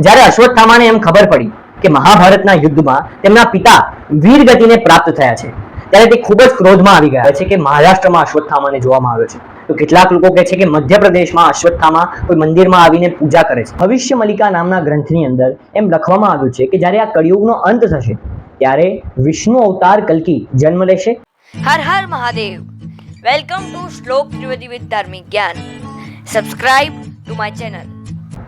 જ્યારે અશ્વત્થામાને એમ ખબર પડી કે મહાભારતના યુદ્ધમાં તેમના પિતા વીરગતિને પ્રાપ્ત થયા છે ત્યારે તે ખૂબ જ ક્રોધમાં આવી ગયા છે કે મહારાષ્ટ્રમાં અશ્વત્થામાને જોવામાં આવ્યો છે. તો કેટલાક લોકો કહે છે કે મધ્યપ્રદેશમાં અશ્વત્થામા કોઈ મંદિરમાં આવીને પૂજા કરે છે. ભવિષ્ય મલિકા નામના ગ્રંથની અંદર એમ લખવામાં આવ્યું છે કે જ્યારે આ કળિયુગનો અંત થશે ત્યારે વિષ્ણુ અવતાર કલ્કી જન્મ લેશે. હર હર મહાદેવ. વેલકમ ટુ શ્લોક ત્રિવેદી વિથ ધાર્મિક જ્ઞાન. Subscribe to my channel.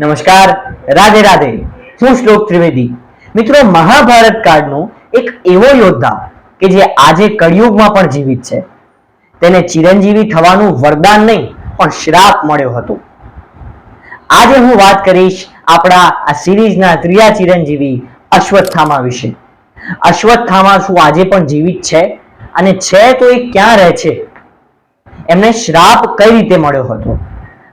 નમસ્કાર, રાધે રાધે. હું શ્લોક ત્રિવેદી. મિત્રો, મહાભારત કાળનો એક એવો યોદ્ધા કે જે આજે કળિયુગમાં પણ જીવિત છે, તેને ચિરંજીવી થવાનું વરદાન નહીં પણ શ્રાપ મળ્યો હતો. આજે હું વાત કરીશ આપણા આ સિરીઝના ત્રીજા ચિરંજીવી અશ્વત્થામા વિશે. અશ્વત્થામા શું આજે પણ જીવિત છે? અને છે તો એ ક્યાં રહે છે? એમને શ્રાપ કઈ રીતે મળ્યો હતો?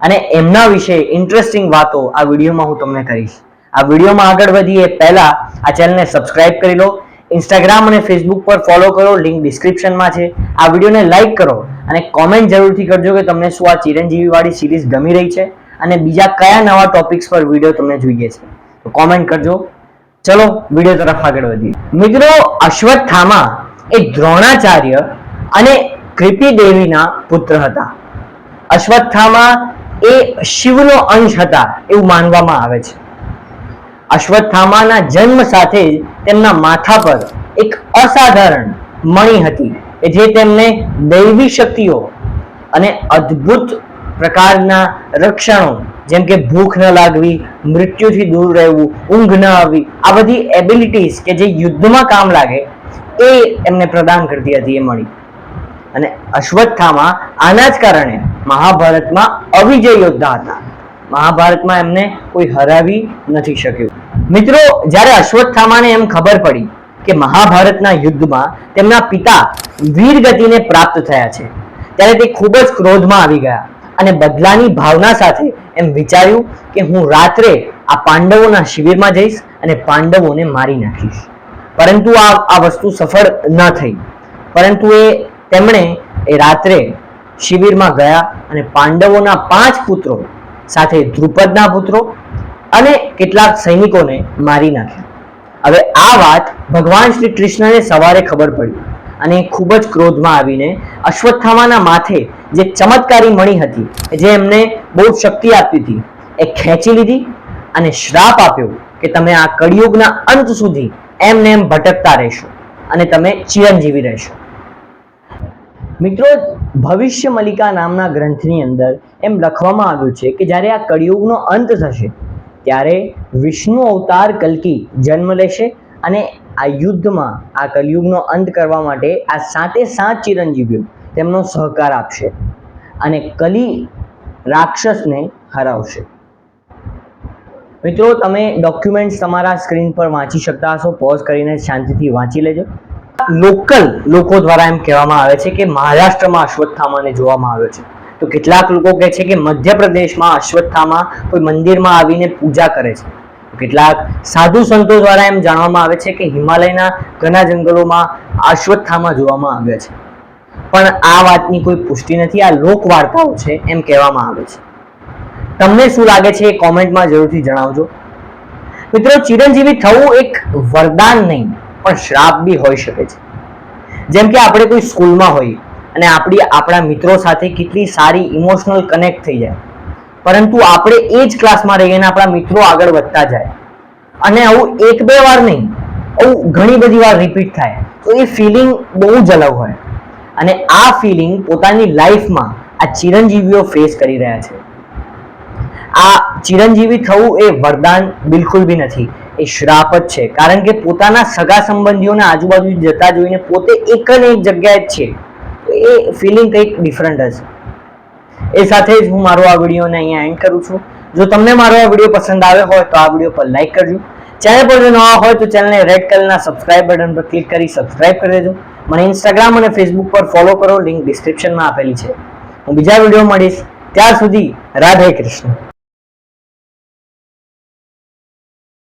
અને એમના વિશે ઇન્ટરેસ્ટિંગ વાતો આ વિડીયોમાં હું તમને કહીશ. આ વિડીયોમાં આગળ વધીએ પહેલા આ ચેનલને સબસ્ક્રાઇબ કરી લો, ઇન્સ્ટાગ્રામ અને ફેસબુક પર ફોલો કરો, લિંક ડિસ્ક્રિપ્શનમાં છે. આ વિડીયોને લાઈક કરો અને કોમેન્ટ જરૂરથી કરજો કે તમને શું આ ચિરંજીવી વાળી સિરીઝ ગમી રહી છે અને બીજા કયા નવા ટોપિક્સ પર વિડીયો તમને જોઈએ છે, તો કોમેન્ટ કરજો. ચલો વિડીયો તરફ આગળ વધીએ. મિત્રો, અશ્વત્થામા એ દ્રોણાચાર્ય અને કૃપી દેવીના પુત્ર હતા. અશ્વત્થામા એ શિવનો અંશ હતા એવું માનવામાં આવે છે. અશ્વત્થામાના જન્મ સાથે જ તેમના માથા પર એક અસાધારણ મણિ હતી કે જે તેમને દૈવી શક્તિઓ અને અદ્ભુત પ્રકારના રક્ષણો જેમ કે ભૂખ ન લાગવી, મૃત્યુથી દૂર રહેવું, ઊંઘ ન આવવી, આ બધી એબિલિટીઝ કે જે યુદ્ધમાં કામ લાગે એ એમને પ્રદાન કરતી હતી એ મણિ. અને અશ્વત્થામા આના જ કારણે મહાભારતમાં અવિજય યોદ્ધા હતા. મહાભારતમાં એમને કોઈ હરાવી નથી શક્યું. મિત્રો, જ્યારે અશ્વત્થામાને એમ ખબર પડી કે મહાભારતના યુદ્ધમાં તેમના પિતા વીરગતિને પ્રાપ્ત થયા છે ત્યારે તે ખૂબ જ ક્રોધમાં આવી ગયા અને બદલાની ભાવના સાથે એમ વિચાર્યું કે હું રાત્રે આ પાંડવોના શિબિરમાં જઈશ અને પાંડવોને મારી નાખીશ. પરંતુ આ વસ્તુ સફળ ન થઈ. પરંતુ તેમણે એ રાત્રે શિબિરમાં ગયા અને પાંડવોના 5 પુત્રો સાથે દ્રુપદના પુત્રો અને કેટલાક સૈનિકોને મારી નાખ્યા. હવે આ વાત ભગવાન શ્રી કૃષ્ણને સવારે ખબર પડી અને ખૂબ જ ક્રોધમાં આવીને અશ્વત્થામાના માથે જે ચમત્કારી મણિ હતી જે એમને બહુ શક્તિ આપતી હતી એ ખેંચી લીધી અને શ્રાપ આપ્યો કે તમે આ કળિયુગના અંત સુધી એમને એમ ભટકતા રહેશો અને તમે ચિરંજીવી રહેશો. મિત્રો, ભવિષ્ય મલિકા નામના ગ્રંથની અંદર એમ લખવામાં આવ્યું છે કે જ્યારે આ કળિયુગનો અંત થશે ત્યારે વિષ્ણુ અવતાર કલ્કી જન્મ લેશે અને આ યુદ્ધમાં આ કળિયુગનો અંત કરવા માટે આ 7 ચિરંજીવીઓ તેમનો સહકાર આપશે અને કલી રાક્ષસને હરાવશે. મિત્રો, તમે ડોક્યુમેન્ટ્સ તમારા સ્ક્રીન પર વાંચી શકતા હશો. પોઝ કરીને શાંતિથી વાંચી લેજો. લોકલ લોકો દ્વારા એમ કહેવામાં આવે છે કે મહારાષ્ટ્રમાં અશ્વત્થામાને જોવામાં આવ્યો છે. તો કેટલાક લોકો કહે છે કે મધ્યપ્રદેશમાં અશ્વત્થામા કોઈ મંદિરમાં આવીને પૂજા કરે છે. કેટલાક સાધુ સંતો દ્વારા એમ જાણવામાં આવે છે કે હિમાલયના ઘણા જંગલોમાં અશ્વત્થામા જોવામાં આવ્યા છે. પણ આ વાતની કોઈ પુષ્ટિ નથી, આ લોક વાર્તાઓ છે એમ કહેવામાં આવે છે. તમને શું લાગે છે એ કોમેન્ટમાં જરૂરથી જણાવજો. મિત્રો, ચિરંજીવી થવું એક વરદાન નહીં પણ શ્રાપ બી હોઈ શકે છે. જેમ કે આપણે કોઈ સ્કૂલમાં હોઈએ અને આપણા મિત્રો સાથે કેટલી સારી ઇમોશનલ કનેક્ટ થઈ જાય, પરંતુ આપણે એ જ ક્લાસમાં રહીએ અને આપણા મિત્રો આગળ વધતા જાય અને આવું 1-2 વાર નહીં, આવું ઘણી બધી વાર રિપીટ થાય તો એ ફિલિંગ બહુ જ અલગ હોય. અને આ ફિલિંગ પોતાની લાઈફમાં આ ચિરંજીવીઓ ફેસ કરી રહ્યા છે. આ ચિરંજીવી થવું એ વરદાન બિલકુલ બી નથી, એ શ્રાપ જ છે. કારણ કે પોતાના સગા સંબંધીઓને આજુબાજુ જતા જોઈને પોતે એક ને એક જગ્યાએ જ છે, તો એ ફિલિંગ કંઈક ડિફરન્ટ હશે. એ સાથે જ હું મારો આ વિડીયોને અહીંયા એન્ડ કરું છું. જો તમને મારો આ વિડીયો પસંદ આવ્યો હોય તો આ વિડીયો પર લાઈક કરજો. ચેનલ પર જો નવા હોય તો ચેનલને રેડ કલરના સબસ્ક્રાઇબ બટન પર ક્લિક કરી સબસ્ક્રાઇબ કરી દેજો. મને ઇન્સ્ટાગ્રામ અને ફેસબુક પર ફોલો કરો, લિંક ડિસ્ક્રિપ્શનમાં આપેલી છે. હું બીજા વિડીયો મળીશ. ત્યાર સુધી રાધે કૃષ્ણ.